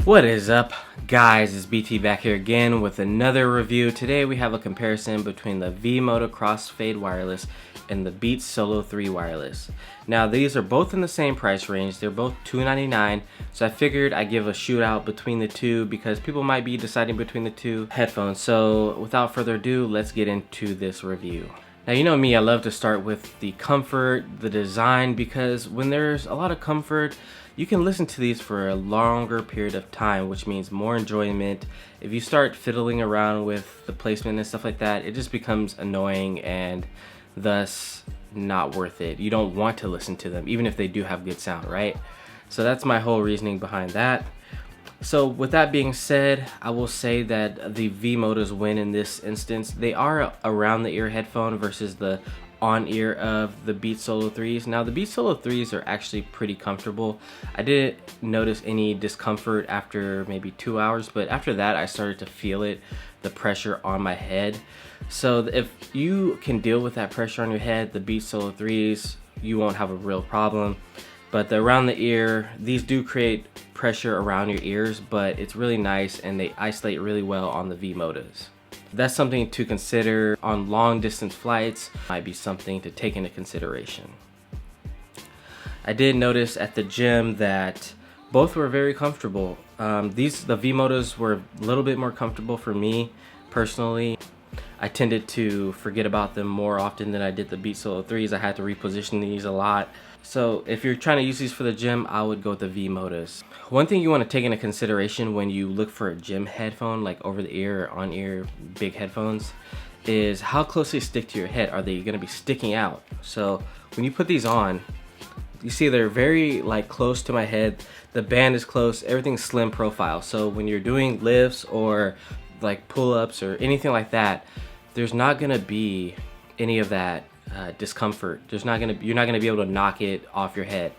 What is up, guys? It's BT back here again with another review. Today we have a comparison between the V-Moda Crossfade wireless and the Beats Solo 3 wireless. Now these are both in the same price range. They're both $299, so I figured I'd give a shootout between the two because people might be deciding between the two headphones. So without further ado, let's get into this review. Now, you know me, I love to start with the comfort, the design, because when there's a lot of comfort, you can listen to these for a longer period of time, which means more enjoyment. If you start fiddling around with the placement and stuff like that, it just becomes annoying and thus not worth it. You don't want to listen to them, even if they do have good sound, right? So that's my whole reasoning behind that. So with that being said, I will say that the V-Modas win in this instance. They are around the ear headphone versus the on-ear of the Beats Solo 3s. Now the Beats Solo 3s are actually pretty comfortable. I didn't notice any discomfort after maybe 2 hours, but after that I started to feel it, the pressure on my head. So if you can deal with that pressure on your head, the Beats Solo 3s, you won't have a real problem. But the around the ear, these do create pressure around your ears, but it's really nice and they isolate really well on the V-Modas. That's something to consider on long distance flights. Might be something to take into consideration. I did notice at the gym that both were very comfortable. The V-Modas were a little bit more comfortable for me personally. I tended to forget about them more often than I did the Beats Solo 3s. I had to reposition these a lot. So if you're trying to use these for the gym, I would go with the V-Modas. One thing you want to take into consideration when you look for a gym headphone, like over the ear or on ear big headphones, is how close they stick to your head. Are they going to be sticking out? So when you put these on, you see they're very close to my head. The band is close, everything's slim profile. So when you're doing lifts or like pull-ups or anything like that, there's not going to be any of that discomfort. You're not gonna be able to knock it off your head.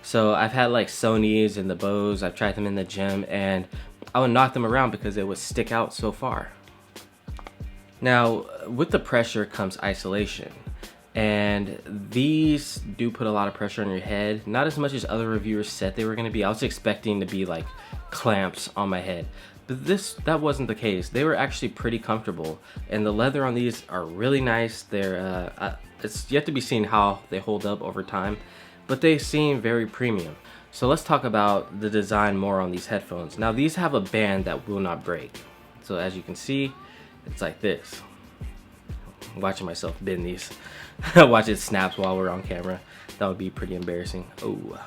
So I've had like Sony's and the Bose, I've tried them in the gym and I would knock them around because it would stick out so far. Now with the pressure comes isolation, and these do put a lot of pressure on your head. Not as much as other reviewers said they were going to be. I was expecting to be like clamps on my head, but that wasn't the case. They were actually pretty comfortable, and the leather on these are really nice. They're it's yet to be seen how they hold up over time, but they seem very premium. So let's talk about the design more on these headphones. Now these have a band that will not break. So as you can see, it's like this. I'm watching myself bend these. Watch it snaps while we're on camera. That would be pretty embarrassing. Oh.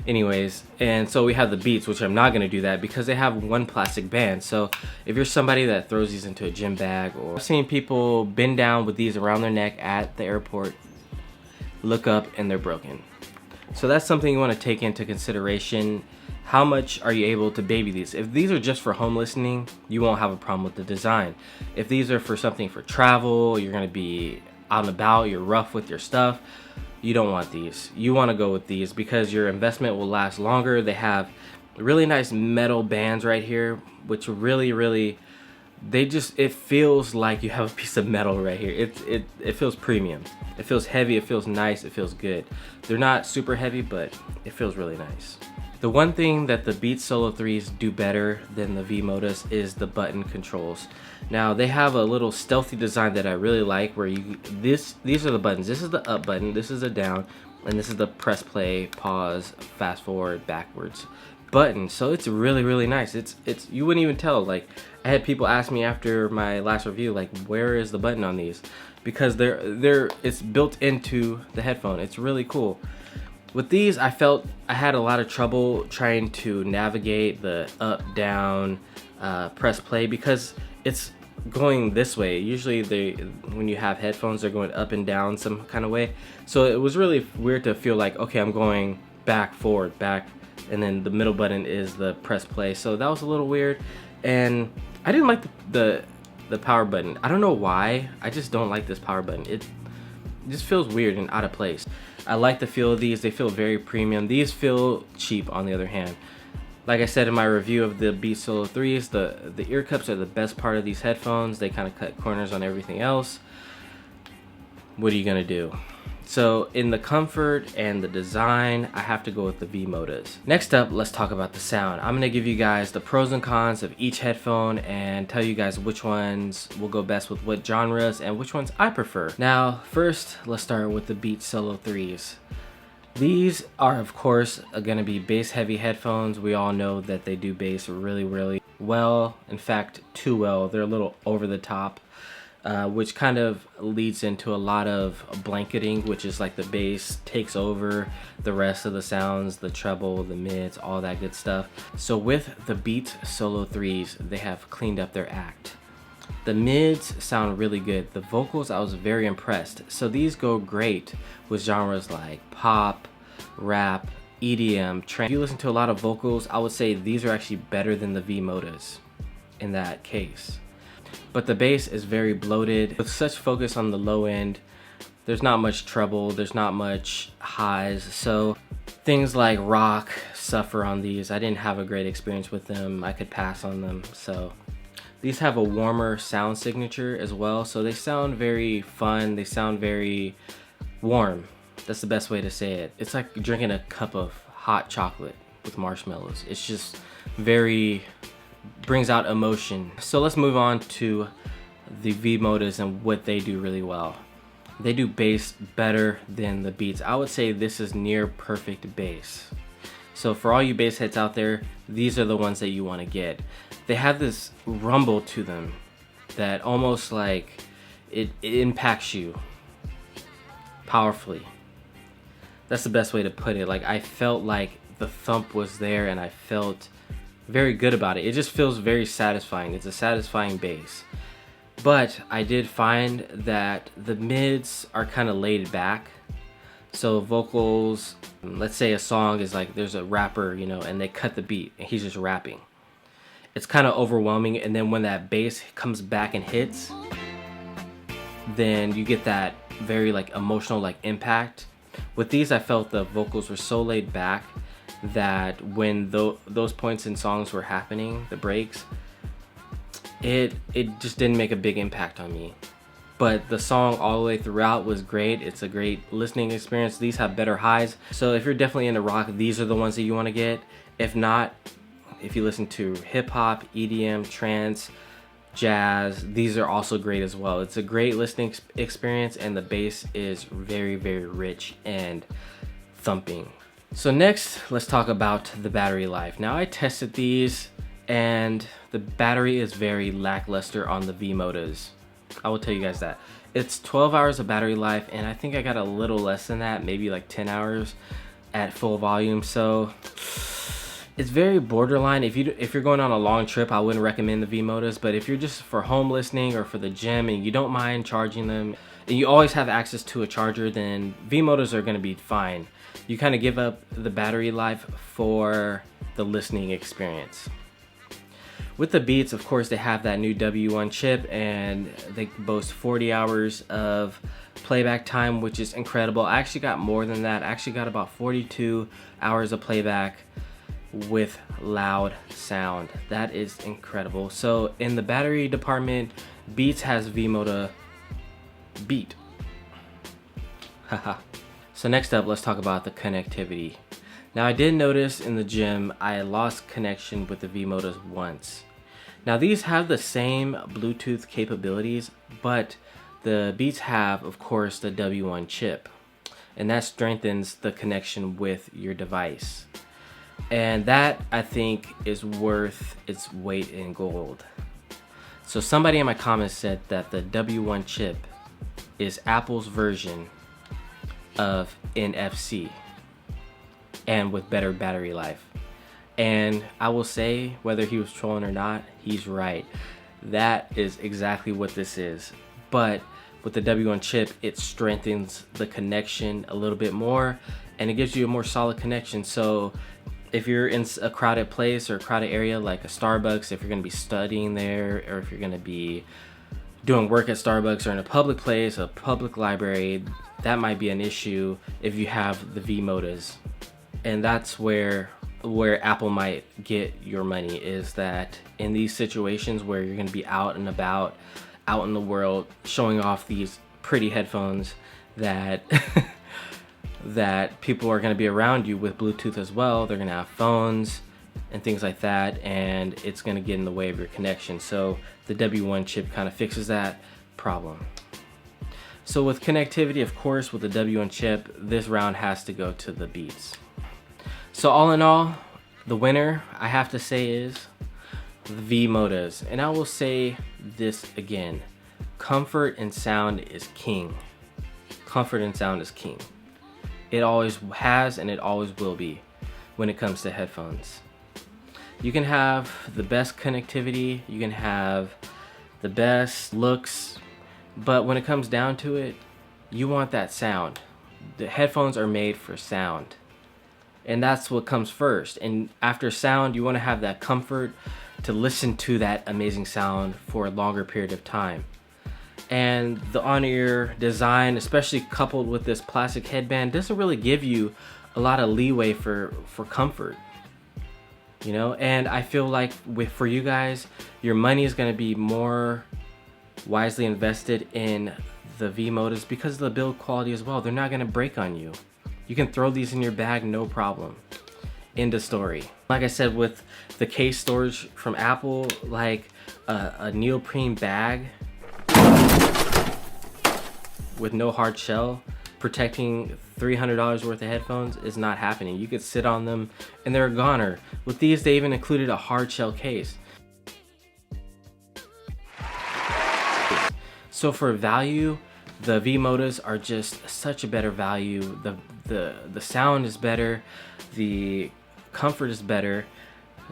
Anyways, and so we have the Beats, which I'm not going to do that because they have one plastic band. So if you're somebody that throws these into a gym bag, or I've seen people bend down with these around their neck at the airport, look up and they're broken. So that's something you want to take into consideration. How much are you able to baby these? If these are just for home listening, you won't have a problem with the design. If these are for something for travel, you're going to be out and about, you're rough with your stuff, you don't want these. You want to go with these because your investment will last longer. They have really nice metal bands right here, which really it feels like you have a piece of metal right here. It feels premium. It feels heavy, it feels nice, it feels good. They're not super heavy, but it feels really nice. The one thing that the Beats Solo 3s do better than the V-Modas is the button controls. Now they have a little stealthy design that I really like, where these are the buttons. This is the up button, this is the down, and this is the press play, pause, fast forward, backwards button. So it's really nice. It's you wouldn't even tell. Like, I had people ask me after my last review, like, where is the button on these? Because it's built into the headphone. It's really cool. With these, I felt I had a lot of trouble trying to navigate the up, down, press play, because it's going this way. Usually when you have headphones, they're going up and down some kind of way. So it was really weird to feel like, okay, I'm going back, forward, back, and then the middle button is the press play. So that was a little weird, and I didn't like the power button. I don't know why. I just don't like this power button. It just feels weird and out of place. I like the feel of these. They feel very premium. These feel cheap on the other hand. Like I said in my review of the Beats Solo 3s, the ear cups are the best part of these headphones. They kind of cut corners on everything else. What are you gonna do? So in the comfort and the design, I have to go with the V-Modas. Next up, let's talk about the sound. I'm gonna give you guys the pros and cons of each headphone and tell you guys which ones will go best with what genres and which ones I prefer. Now, first, let's start with the Beats Solo 3s. These are, of course, gonna be bass heavy headphones. We all know that they do bass really well. In fact, too well. They're a little over the top. Which kind of leads into a lot of blanketing, which is like the bass takes over the rest of the sounds, the treble, the mids, all that good stuff. So with the Beats Solo 3s, they have cleaned up their act. The mids sound really good. The vocals, I was very impressed. So these go great with genres like pop, rap, EDM, trance. If you listen to a lot of vocals, I would say these are actually better than the V-Modas in that case. But the bass is very bloated. With such focus on the low end, there's not much treble, there's not much highs. So things like rock suffer on these. I didn't have a great experience with them. I could pass on them. So these have a warmer sound signature as well. So they sound very fun. They sound very warm. That's the best way to say it. It's like drinking a cup of hot chocolate with marshmallows. It's just very, brings out emotion. So let's move on to the V-Modas and what they do really well. They do bass better than the Beats. I would say this is near perfect bass. So for all you bass heads out there, these are the ones that you want to get. They have this rumble to them that almost like it impacts you powerfully. That's the best way to put it. Like I felt like the thump was there and I felt very good about it. It just feels very satisfying. It's a satisfying bass. But I did find that the mids are kind of laid back. So vocals, let's say a song is like there's a rapper, you know, and they cut the beat and he's just rapping. It's kind of overwhelming, and then when that bass comes back and hits, then you get that very like emotional like impact. With these, I felt the vocals were so laid back that when those points in songs were happening, the breaks, it just didn't make a big impact on me. But the song all the way throughout was great. It's a great listening experience. These have better highs. So if you're definitely into rock, these are the ones that you want to get. If not, if you listen to hip hop, EDM, trance, jazz, these are also great as well. It's a great listening experience, and the bass is very rich and thumping. So next, let's talk about the battery life. Now I tested these and the battery is very lackluster on the V-Modas. I will tell you guys that. It's 12 hours of battery life, and I think I got a little less than that, maybe like 10 hours at full volume. So it's very borderline. If you're going on a long trip, I wouldn't recommend the V-Modas, but if you're just for home listening or for the gym and you don't mind charging them and you always have access to a charger, then V-Modas are going to be fine. You kind of give up the battery life for the listening experience. With the Beats, of course, they have that new W1 chip and they boast 40 hours of playback time, which is incredible. I actually got more than that. I actually got about 42 hours of playback with loud sound. That is incredible. So in the battery department, Beats has V-Moda beat. Haha. So next up, let's talk about the connectivity. Now I did notice in the gym I lost connection with the V-Modas once. Now these have the same Bluetooth capabilities, but the Beats have, of course, the W1 chip, and that strengthens the connection with your device. And that, I think, is worth its weight in gold. So somebody in my comments said that the W1 chip is Apple's version of NFC and with better battery life. And I will say, whether he was trolling or not, he's right. That is exactly what this is. But with the W1 chip, it strengthens the connection a little bit more and it gives you a more solid connection. So if you're in a crowded place or a crowded area like a Starbucks, if you're going to be studying there, or if you're going to be doing work at Starbucks or in a public place, a public library, that might be an issue if you have the V-Modas. And that's where Apple might get your money, is that in these situations where you're going to be out and about, out in the world, showing off these pretty headphones that that people are going to be around you with Bluetooth as well. They're going to have phones and things like that, and it's going to get in the way of your connection. So the W1 chip kind of fixes that problem. So with connectivity, of course, with the W1 chip, this round has to go to the Beats. So all in all, the winner, I have to say, is the V-Modas. And I will say this again, comfort and sound is king. Comfort and sound is king. It always has and it always will be when it comes to headphones. You can have the best connectivity, you can have the best looks, but when it comes down to it, you want that sound. The headphones are made for sound, and that's what comes first. And after sound, you want to have that comfort to listen to that amazing sound for a longer period of time. And the on-ear design, especially coupled with this plastic headband, doesn't really give you a lot of leeway for comfort, you know. And I feel like for you guys, your money is going to be more wisely invested in the V-Modas because of the build quality as well. They're not going to break on you. You can throw these in your bag, no problem. End of story. Like I said, with the case storage from Apple, like a neoprene bag with no hard shell protecting $300 worth of headphones is not happening. You could sit on them and they're a goner. With these, they even included a hard shell case. So for value, the V-Modas are just such a better value. The sound is better, the comfort is better,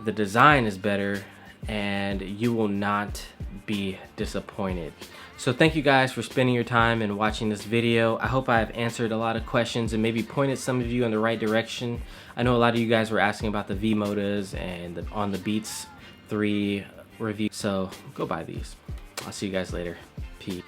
the design is better, and you will not be disappointed. So thank you guys for spending your time and watching this video. I hope I've answered a lot of questions and maybe pointed some of you in the right direction. I know a lot of you guys were asking about the V-Modas and on the Beats 3 review, so go buy these. I'll see you guys later. Peace.